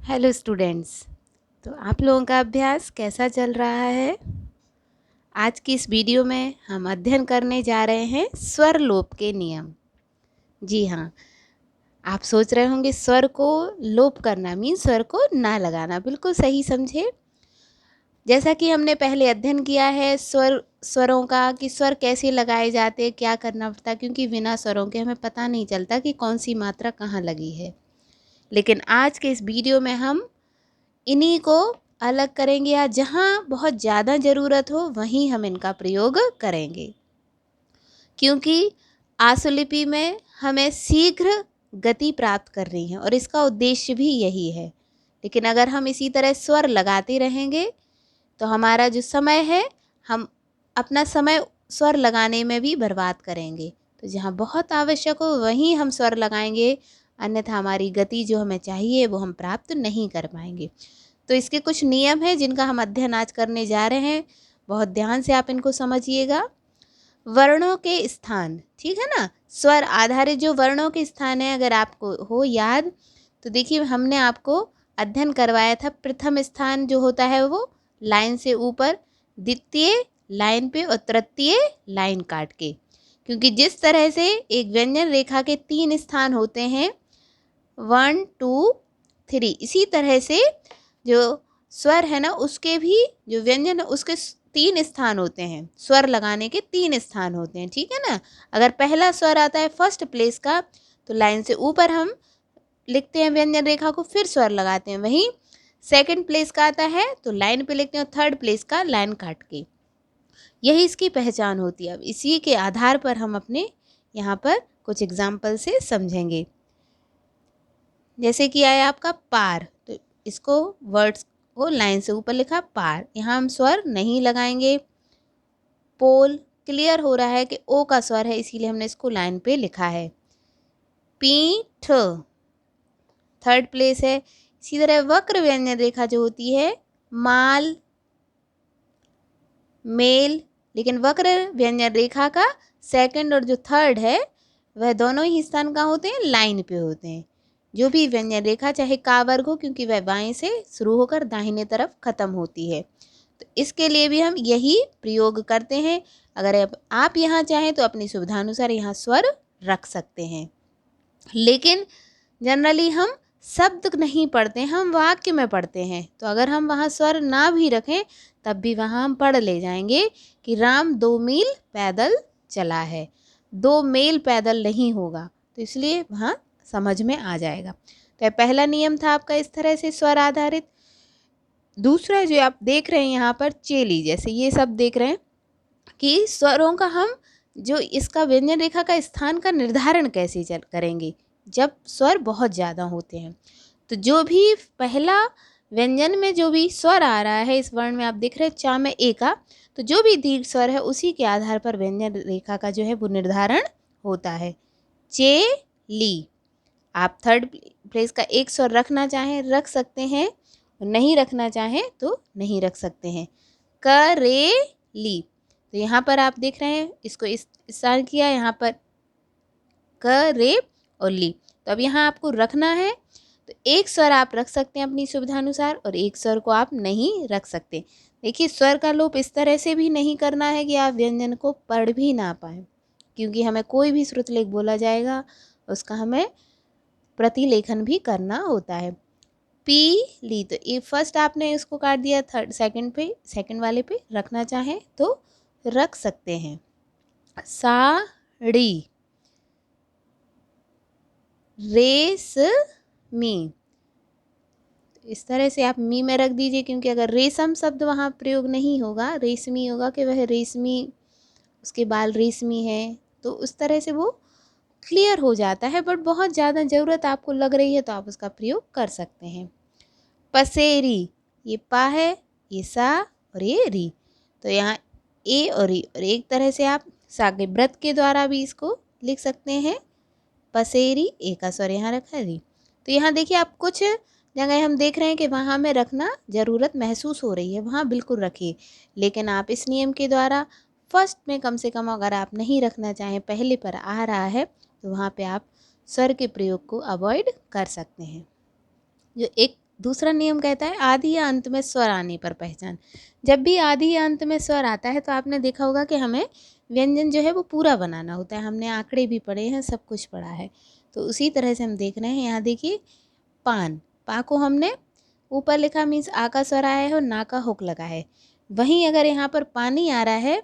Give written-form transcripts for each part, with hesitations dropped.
Hello students. तो आप लोगों का अभ्यास कैसा चल रहा है? आज की इस वीडियो में हम अध्ययन करने जा रहे हैं स्वर लोप के नियम। जी हाँ, आप सोच रहे होंगे स्वर को लोप करना मीन स्वर को ना लगाना। बिल्कुल सही समझे। जैसा कि हमने पहले अध्ययन किया है स्वरों का कि स्वर कैसे लगाए जाते, क्या करना पड़ता, क्योंकि बिना स्वरों के हमें पता नहीं चलता कि कौन सी मात्रा कहाँ लगी है। लेकिन आज के इस वीडियो में हम इन्हीं को अलग करेंगे या जहाँ बहुत ज़्यादा ज़रूरत हो वहीं हम इनका प्रयोग करेंगे, क्योंकि आशुलिपि में हमें शीघ्र गति प्राप्त करनी है और इसका उद्देश्य भी यही है। लेकिन अगर हम इसी तरह स्वर लगाते रहेंगे तो हमारा जो समय है, हम अपना समय स्वर लगाने में भी बर्बाद करेंगे। तो जहाँ बहुत आवश्यक हो वहीं हम स्वर लगाएंगे, अन्यथा हमारी गति जो हमें चाहिए वो हम प्राप्त नहीं कर पाएंगे। तो इसके कुछ नियम हैं जिनका हम अध्ययन आज करने जा रहे हैं। बहुत ध्यान से आप इनको समझिएगा। वर्णों के स्थान, ठीक है ना, स्वर आधारित जो वर्णों के स्थान है, अगर आपको हो याद तो देखिए हमने आपको अध्ययन करवाया था। प्रथम स्थान जो होता है वो लाइन से ऊपर, द्वितीय लाइन पे और तृतीय लाइन काट के। क्योंकि जिस तरह से एक व्यंजन रेखा के 3 स्थान होते हैं, 1 2 3, इसी तरह से जो स्वर है ना उसके भी जो व्यंजन है उसके 3 स्थान होते हैं। स्वर लगाने के 3 स्थान होते हैं, ठीक है ना। अगर पहला स्वर आता है फर्स्ट प्लेस का तो लाइन से ऊपर हम लिखते हैं व्यंजन रेखा को, फिर स्वर लगाते हैं। वहीं सेकंड प्लेस का आता है तो लाइन पे लिखते हैं, थर्ड प्लेस का लाइन काट के। यही इसकी पहचान होती है। अब इसी के आधार पर हम अपने यहाँ पर कुछ एग्जाम्पल से समझेंगे। जैसे कि आया आपका पार, तो इसको वर्ड्स को लाइन से ऊपर लिखा पार, यहाँ हम स्वर नहीं लगाएंगे। पोल, क्लियर हो रहा है कि ओ का स्वर है इसीलिए हमने इसको लाइन पे लिखा है। पीठ, थर्ड प्लेस है। इसी तरह वक्र व्यंजन रेखा जो होती है, माल, मेल, लेकिन वक्र व्यंजन रेखा का सेकंड और जो थर्ड है वह दोनों ही स्थान कहाँ होते हैं, लाइन पे होते हैं। जो भी व्यंजन रेखा चाहे का वर्ग हो, क्योंकि वह बाएं से शुरू होकर दाहिने तरफ खत्म होती है, तो इसके लिए भी हम यही प्रयोग करते हैं। अगर आप यहाँ चाहें तो अपनी सुविधानुसार यहाँ स्वर रख सकते हैं, लेकिन जनरली हम शब्द नहीं पढ़ते, हम वाक्य में पढ़ते हैं। तो अगर हम वहाँ स्वर ना भी रखें तब भी वहाँ हम पढ़ ले जाएंगे कि राम 2 मील पैदल चला है। 2 मील पैदल नहीं होगा, तो इसलिए वहाँ समझ में आ जाएगा। तो पहला नियम था आपका इस तरह से स्वर आधारित। दूसरा जो आप देख रहे हैं यहाँ पर चेली, जैसे ये सब देख रहे हैं कि स्वरों का हम जो इसका व्यंजन रेखा का स्थान का निर्धारण कैसे करेंगे जब स्वर बहुत ज़्यादा होते हैं। तो जो भी पहला व्यंजन में जो भी स्वर आ रहा है, इस वर्ण में आप देख रहे हैं चा में ए का, तो जो भी दीर्घ स्वर है उसी के आधार पर व्यंजन रेखा का जो है वो निर्धारण होता है। चे ली, आप थर्ड प्लेस का एक स्वर रखना चाहें रख सकते हैं, नहीं रखना चाहें तो नहीं रख सकते हैं। करेली, तो यहाँ पर आप देख रहे हैं इसको इस स्थान किया, यहाँ पर क रे और ली। तो अब यहाँ आपको रखना है तो एक स्वर आप रख सकते हैं अपनी सुविधानुसार और एक स्वर को आप नहीं रख सकते। देखिए स्वर का लोप इस तरह से भी नहीं करना है कि आप व्यंजन को पढ़ भी ना पाएँ, क्योंकि हमें कोई भी श्रुतलेख बोला जाएगा उसका हमें प्रतिलेखन भी करना होता है। पी ली, तो ये फर्स्ट आपने इसको काट दिया, थर्ड सेकंड वाले पे रखना चाहें तो रख सकते हैं। साड़ी, रेशमी, इस तरह से आप मी में रख दीजिए, क्योंकि अगर रेशम शब्द वहाँ प्रयोग नहीं होगा, रेशमी होगा कि वह रेशमी, उसके बाल रेशमी है, तो उस तरह से वो क्लियर हो जाता है। बट बहुत ज़्यादा ज़रूरत आपको लग रही है तो आप उसका प्रयोग कर सकते हैं। पसेरी, ये पा है, ये सा और ये री, तो यहाँ ए और री, और एक तरह से आप सागे व्रत के द्वारा भी इसको लिख सकते हैं। पसेरी, ए का स्वर यहाँ रखा है री। तो यहाँ देखिए आप कुछ जगह हम देख रहे हैं कि वहाँ हमें रखना ज़रूरत महसूस हो रही है, वहाँ बिल्कुल रखिए। लेकिन आप इस नियम के द्वारा फर्स्ट में कम से कम अगर आप नहीं रखना चाहें, पहले पर आ रहा है तो वहाँ पे आप स्वर के प्रयोग को अवॉइड कर सकते हैं। जो एक दूसरा नियम कहता है आदि या अंत में स्वर आने पर पहचान। जब भी आदि या अंत में स्वर आता है तो आपने देखा होगा कि हमें व्यंजन जो है वो पूरा बनाना होता है। हमने आंकड़े भी पढ़े हैं, सब कुछ पढ़ा है। तो उसी तरह से हम देख रहे हैं, यहाँ देखिए पान, पा को हमने ऊपर लिखा मीन्स आ का स्वर आया है और ना का हुक लगा है। वहीं अगर यहाँ पर पानी आ रहा है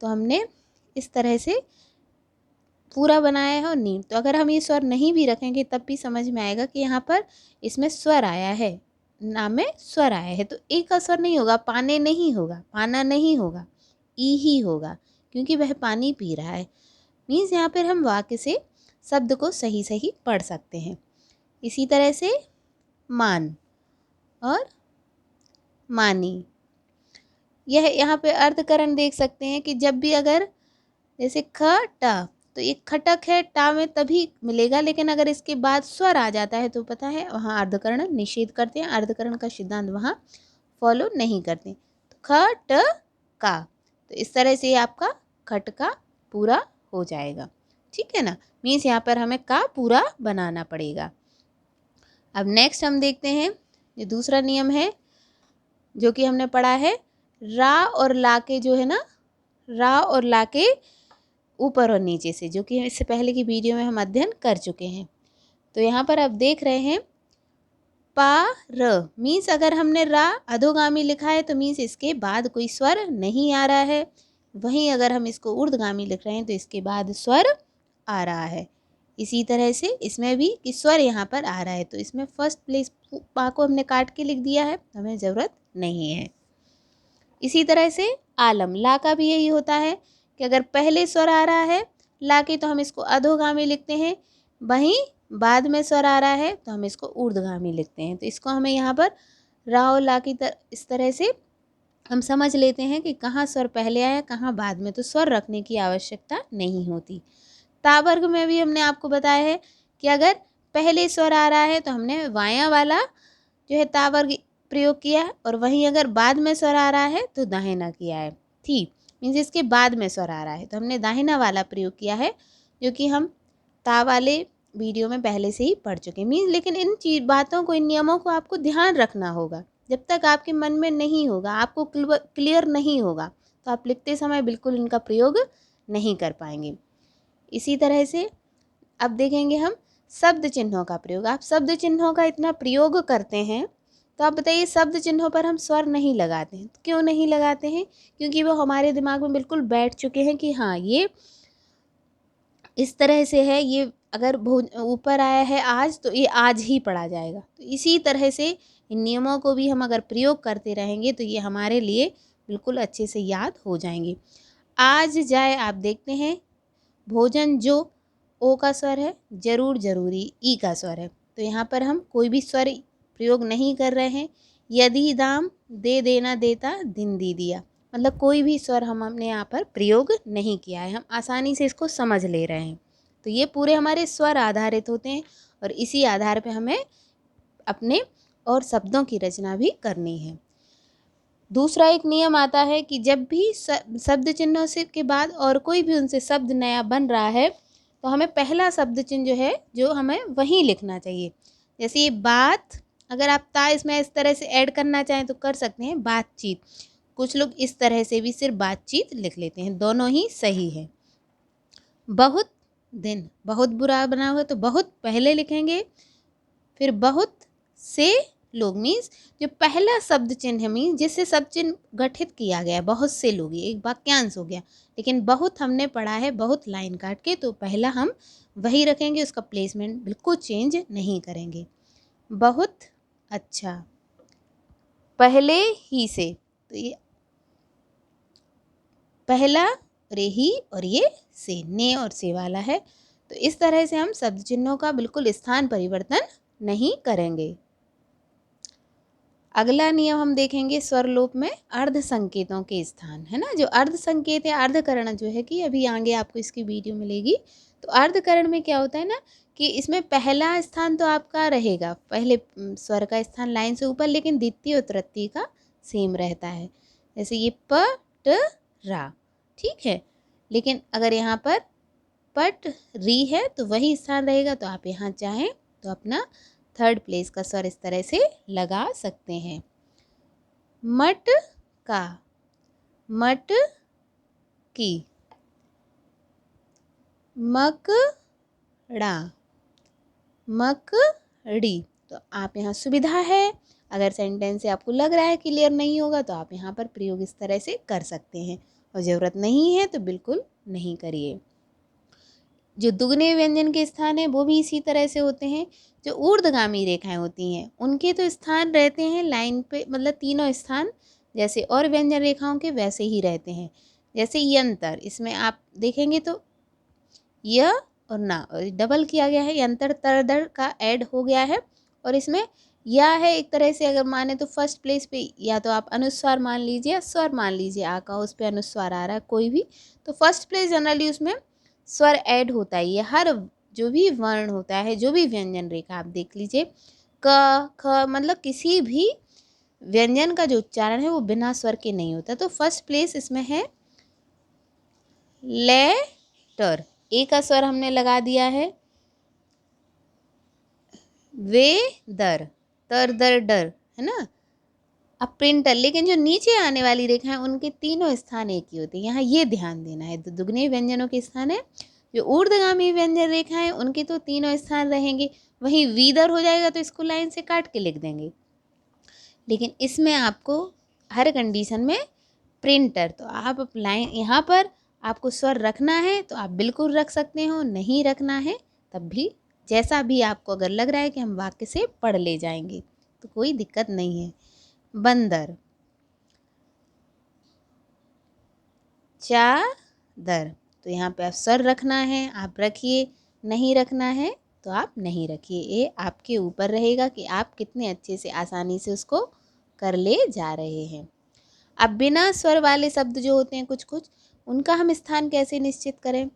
तो हमने इस तरह से पूरा बनाया है और नीम। तो अगर हम ये स्वर नहीं भी रखेंगे तब भी समझ में आएगा कि यहाँ पर इसमें स्वर आया है, ना में स्वर आया है। तो ए का स्वर नहीं होगा, पाने नहीं होगा, पाना नहीं होगा, ई ही होगा, क्योंकि वह पानी पी रहा है। मीन्स यहाँ पर हम वाक्य से शब्द को सही सही पढ़ सकते हैं। इसी तरह से मान और मानी, यह यहाँ पे अर्थकरण देख सकते हैं कि जब भी अगर जैसे ख टा, तो ये खटक है, टा में तभी मिलेगा, लेकिन अगर इसके बाद स्वर आ जाता है तो पता है वहाँ अर्धकरण निषेध करते हैं, अर्धकरण का सिद्धांत वहाँ फॉलो नहीं करते। तो ख ट का, तो इस तरह से आपका खट का पूरा हो जाएगा, ठीक है ना। मीन्स यहाँ पर हमें का पूरा बनाना पड़ेगा। अब नेक्स्ट हम देखते हैं, ये दूसरा नियम है जो कि हमने पढ़ा है, रा और ला के जो है ना, रा और ला के ऊपर और नीचे से, जो कि इससे पहले की वीडियो में हम अध्ययन कर चुके हैं। तो यहाँ पर अब देख रहे हैं पा र, मीन्स अगर हमने रा अधोगामी लिखा है तो मीन्स इसके बाद कोई स्वर नहीं आ रहा है। वहीं अगर हम इसको ऊर्ध्वगामी लिख रहे हैं तो इसके बाद स्वर आ रहा है। इसी तरह से इसमें भी कि स्वर यहाँ पर आ रहा है, तो इसमें फर्स्ट प्लेस पा को हमने काट के लिख दिया है, हमें ज़रूरत नहीं है। इसी तरह से आलम, ला का भी यही होता है कि अगर पहले स्वर आ रहा है ला के तो हम इसको अधोगामी लिखते हैं, वहीं बाद में स्वर आ रहा है तो हम इसको ऊर्ध्वगामी लिखते हैं। तो इसको हमें यहाँ पर रा और ला की इस तरह से हम समझ लेते हैं कि कहाँ स्वर पहले आया, कहाँ बाद में, तो स्वर रखने की आवश्यकता नहीं होती। ता वर्ग में भी हमने आपको बताया है कि अगर पहले स्वर आ रहा है तो हमने वाया वाला जो है ता वर्ग प्रयोग किया है, और वहीं अगर बाद में स्वर आ रहा है तो दाहिना किया है। ठीक, मीन्स इसके बाद में स्वर आ रहा है तो हमने दाहिना वाला प्रयोग किया है, जो कि हम ता वाले वीडियो में पहले से ही पढ़ चुके हैं। मीन्स लेकिन इन बातों को, इन नियमों को आपको ध्यान रखना होगा। जब तक आपके मन में नहीं होगा, आपको क्लियर नहीं होगा, तो आप लिखते समय बिल्कुल इनका प्रयोग नहीं कर पाएंगे। इसी तरह से अब देखेंगे हम शब्द चिन्हों का प्रयोग। आप शब्द चिन्हों का इतना प्रयोग करते हैं, तो आप बताइए शब्द चिन्हों पर हम स्वर नहीं लगाते हैं। तो क्यों नहीं लगाते हैं? क्योंकि वो हमारे दिमाग में बिल्कुल बैठ चुके हैं कि हाँ ये इस तरह से है, ये अगर ऊपर आया है आज तो ये आज ही पढ़ा जाएगा। तो इसी तरह से इन नियमों को भी हम अगर प्रयोग करते रहेंगे तो ये हमारे लिए बिल्कुल अच्छे से याद हो जाएंगे। आज जाए, आप देखते हैं भोजन जो ओ का स्वर है, जरूर जरूरी ई का स्वर है, तो यहाँ पर हम कोई भी स्वर प्रयोग नहीं कर रहे हैं। यदि दाम, दे देना देता, दिन दी दिया, मतलब कोई भी स्वर हमने यहाँ पर प्रयोग नहीं किया है, हम आसानी से इसको समझ ले रहे हैं। तो ये पूरे हमारे स्वर आधारित होते हैं और इसी आधार पे हमें अपने और शब्दों की रचना भी करनी है। दूसरा एक नियम आता है कि जब भी शब्द चिन्हों से के बाद और कोई भी उनसे शब्द नया बन रहा है तो हमें पहला शब्द चिन्ह जो है जो हमें वहीं लिखना चाहिए। जैसे ये बात, अगर आप ता इसमें इस तरह से ऐड करना चाहें तो कर सकते हैं, बातचीत। कुछ लोग इस तरह से भी सिर्फ बातचीत लिख लेते हैं, दोनों ही सही है। बहुत दिन, बहुत बुरा बना हुआ तो बहुत पहले लिखेंगे, फिर बहुत से लोग, मीन्स जो पहला शब्द चिन्ह है, मीन्स जिससे शब्द चिन्ह गठित किया गया है, बहुत से लोग, ये एक वाक्यांश हो गया। लेकिन बहुत हमने पढ़ा है बहुत लाइन काट के, तो पहला हम वही रखेंगे, उसका प्लेसमेंट बिल्कुल चेंज नहीं करेंगे। बहुत अच्छा, पहले ही से, तो ये पहला रे ही और ये से, ने और से वाला है। तो इस तरह से हम शब्द चिन्हों का बिल्कुल स्थान परिवर्तन नहीं करेंगे। अगला नियम हम देखेंगे स्वर लोप में अर्ध संकेतों के स्थान, है ना। जो अर्ध संकेत है, अर्धकरण जो है कि अभी आगे आपको इसकी वीडियो मिलेगी। तो अर्धकरण में क्या होता है ना कि इसमें पहला स्थान तो आपका रहेगा, पहले स्वर का स्थान लाइन से ऊपर, लेकिन द्वितीय और तृतीय का सेम रहता है। जैसे ये प ट रा, ठीक है। लेकिन अगर यहाँ पर पट री है तो वही स्थान रहेगा, तो आप यहाँ चाहें तो अपना थर्ड प्लेस का स्वर इस तरह से लगा सकते हैं। मट का, मट की, मकड़ा, मकड़ी। तो आप यहाँ सुविधा है, अगर सेंटेंस से आपको लग रहा है क्लियर नहीं होगा तो आप यहाँ पर प्रयोग इस तरह से कर सकते हैं, और ज़रूरत नहीं है तो बिल्कुल नहीं करिए। जो दुगने व्यंजन के स्थान हैं वो भी इसी तरह से होते हैं। जो ऊर्ध्वगामी रेखाएं होती हैं उनके तो स्थान रहते हैं लाइन पे, मतलब तीनों स्थान जैसे और व्यंजन रेखाओं के वैसे ही रहते हैं। जैसे यंतर, इसमें आप देखेंगे तो य और ना डबल किया गया है, यंतर तरदर का ऐड हो गया है, और इसमें या है। एक तरह से अगर माने तो फर्स्ट प्लेस पे या तो आप अनुस्वार मान लीजिए या स्वर मान लीजिए, आ का उस पर अनुस्वार आ रहा है कोई भी, तो फर्स्ट प्लेस जनरली उसमें स्वर ऐड होता है। ये हर जो भी वर्ण होता है, जो भी व्यंजन रेखा आप देख लीजिए, क ख, मतलब किसी भी व्यंजन का जो उच्चारण है वो बिना स्वर के नहीं होता। तो फर्स्ट प्लेस इसमें है लेटर, ए का स्वर हमने लगा दिया है। वे दर, तर दर डर, है ना। अब प्रिंटर, लेकिन जो नीचे आने वाली रेखा है उनके तीनों स्थान एक ही होते हैं, यहाँ ये ध्यान देना है। तो दुगने व्यंजनों के स्थान है, जो ऊर्ध्वगामी व्यंजन रेखा है उनके तो तीनों स्थान रहेंगे। वहीं वीदर हो जाएगा तो इसको लाइन से काट के लिख देंगे, लेकिन इसमें आपको हर कंडीशन में प्रिंटर, तो आप लाइन यहाँ पर आपको स्वर रखना है तो आप बिल्कुल रख सकते हो, नहीं रखना है तब भी जैसा भी आपको अगर लग रहा है कि हम वाक्य से पढ़ ले जाएंगे तो कोई दिक्कत नहीं है। बंदर, चादर, तो यहाँ पे आप स्वर रखना है आप रखिए, नहीं रखना है तो आप नहीं रखिए। ये आपके ऊपर रहेगा कि आप कितने अच्छे से आसानी से उसको कर ले जा रहे हैं। अब बिना स्वर वाले शब्द जो होते हैं कुछ कुछ, उनका हम स्थान कैसे निश्चित करें,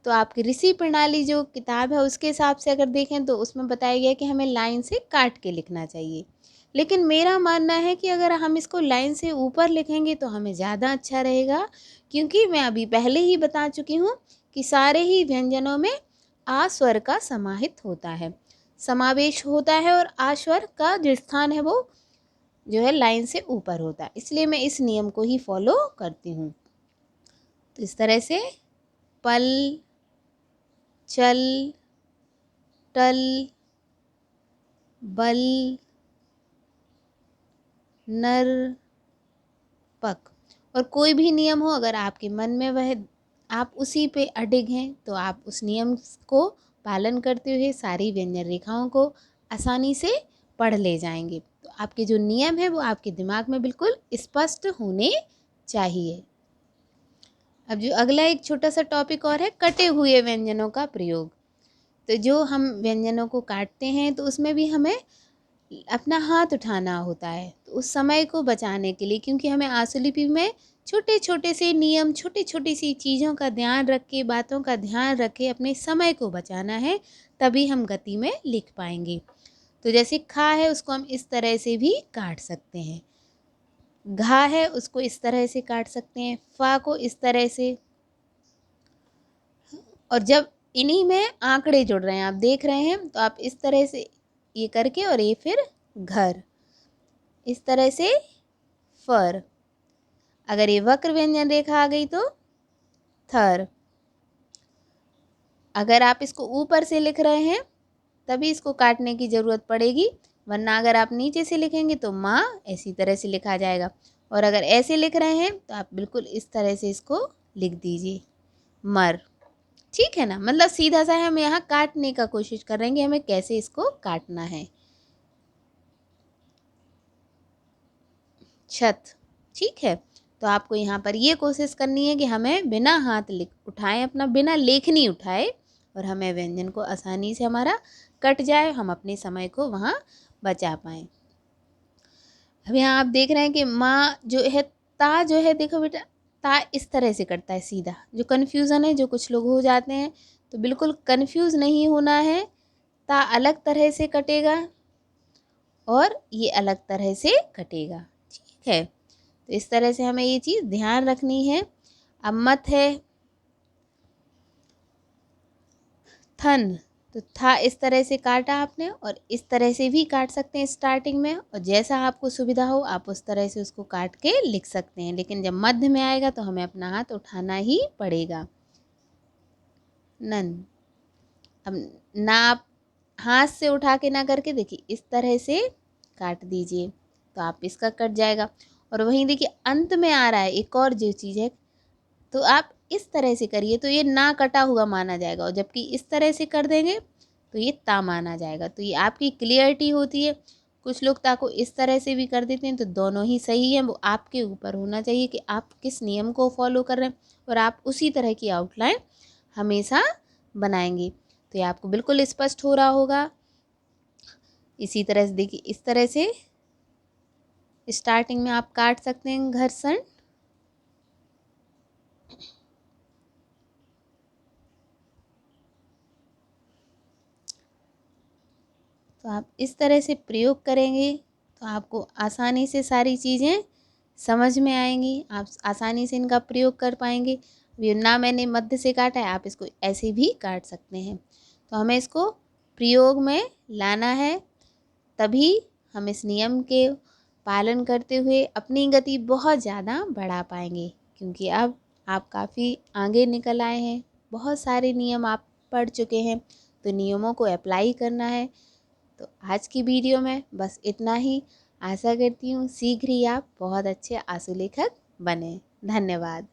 तो आपकी ऋषि प्रणाली जो किताब है उसके हिसाब से अगर देखें तो उसमें बताया गया कि हमें लाइन से काट के लिखना चाहिए। लेकिन मेरा मानना है कि अगर हम इसको लाइन से ऊपर लिखेंगे तो हमें ज़्यादा अच्छा रहेगा, क्योंकि मैं अभी पहले ही बता चुकी हूँ कि सारे ही व्यंजनों में आ स्वर का समाहित होता है, समावेश होता है, और आ स्वर का जो स्थान है वो जो है लाइन से ऊपर होता है। इसलिए मैं इस नियम को ही फॉलो करती हूँ। तो इस तरह से पल, चल, टल, बल, नर, पक, और कोई भी नियम हो अगर आपके मन में वह आप उसी पे अडिग हैं तो आप उस नियम को पालन करते हुए सारी व्यंजन रेखाओं को आसानी से पढ़ ले जाएंगे। तो आपके जो नियम है वो आपके दिमाग में बिल्कुल स्पष्ट होने चाहिए। अब जो अगला एक छोटा सा टॉपिक और है, कटे हुए व्यंजनों का प्रयोग। तो जो हम व्यंजनों को काटते हैं तो उसमें भी हमें अपना हाथ उठाना होता है, तो उस समय को बचाने के लिए, क्योंकि हमें आशुलिपि में छोटे छोटे से नियम, छोटी छोटी सी चीज़ों का ध्यान रख के, बातों का ध्यान रख के अपने समय को बचाना है, तभी हम गति में लिख पाएंगे। तो जैसे खा है उसको हम इस तरह से भी काट सकते हैं, घा है उसको इस तरह से काट सकते हैं, फा को इस तरह से, और जब इन्हीं में आंकड़े जुड़ रहे हैं आप देख रहे हैं तो आप इस तरह से ये करके, और ये फिर घर, इस तरह से फर। अगर ये वक्र व्यंजन रेखा आ गई तो थर। अगर आप इसको ऊपर से लिख रहे हैं तभी इसको काटने की ज़रूरत पड़ेगी, वरना अगर आप नीचे से लिखेंगे तो माँ ऐसी तरह से लिखा जाएगा। और अगर ऐसे लिख रहे हैं तो आप बिल्कुल इस तरह से इसको लिख दीजिए, मर। ठीक है ना, मतलब सीधा सा हम यहाँ काटने का कोशिश कर रहे हैं कि हमें कैसे इसको काटना है। छत, ठीक है। तो आपको यहाँ पर ये कोशिश करनी है कि हमें बिना हाथ उठाए, अपना बिना लेखनी उठाए, और हमें व्यंजन को आसानी से हमारा कट जाए, हम अपने समय को वहाँ बचा पाएँ। अब यहाँ आप देख रहे हैं कि माँ जो है, ता जो है, देखो बेटा ता इस तरह से कटता है सीधा। जो कन्फ्यूज़न है, जो कुछ लोग हो जाते हैं, तो बिल्कुल कन्फ्यूज़ नहीं होना है। ता अलग तरह से कटेगा और ये अलग तरह से कटेगा, ठीक है। तो इस तरह से हमें ये चीज़ ध्यान रखनी है। अब मत है, थन, तो था इस तरह से काटा आपने, और इस तरह से भी काट सकते हैं स्टार्टिंग में, और जैसा आपको सुविधा हो आप उस तरह से उसको काट के लिख सकते हैं। लेकिन जब मध्य में आएगा तो हमें अपना हाथ उठाना ही पड़ेगा। नन। अब ना आप हाथ से उठा के ना करके देखिए इस तरह से काट दीजिए, तो आप इसका कट जाएगा। और वहीं देखिए अंत में आ रहा है एक और जो चीज़ है, तो आप इस तरह से करिए तो ये ना कटा हुआ माना जाएगा, और जबकि इस तरह से कर देंगे तो ये ता माना जाएगा। तो ये आपकी क्लियरिटी होती है। कुछ लोग ता को इस तरह से भी कर देते हैं, तो दोनों ही सही है। वो आपके ऊपर होना चाहिए कि आप किस नियम को फॉलो कर रहे हैं, और आप उसी तरह की आउटलाइन हमेशा बनाएंगे। तो ये आपको बिल्कुल स्पष्ट हो रहा होगा। इसी तरह से देखिए इस तरह से स्टार्टिंग में आप काट सकते हैं घर्षण। तो आप इस तरह से प्रयोग करेंगे तो आपको आसानी से सारी चीज़ें समझ में आएंगी, आप आसानी से इनका प्रयोग कर पाएंगे। ये ना मैंने मध्य से काटा है, आप इसको ऐसे भी काट सकते हैं। तो हमें इसको प्रयोग में लाना है, तभी हम इस नियम के पालन करते हुए अपनी गति बहुत ज़्यादा बढ़ा पाएंगे। क्योंकि अब आप काफ़ी आगे निकल आए हैं, बहुत सारे नियम आप पढ़ चुके हैं, तो नियमों को अप्लाई करना है। तो आज की वीडियो में बस इतना ही। आशा करती हूँ शीघ्र ही आप बहुत अच्छे आंसू लेखक बने। धन्यवाद।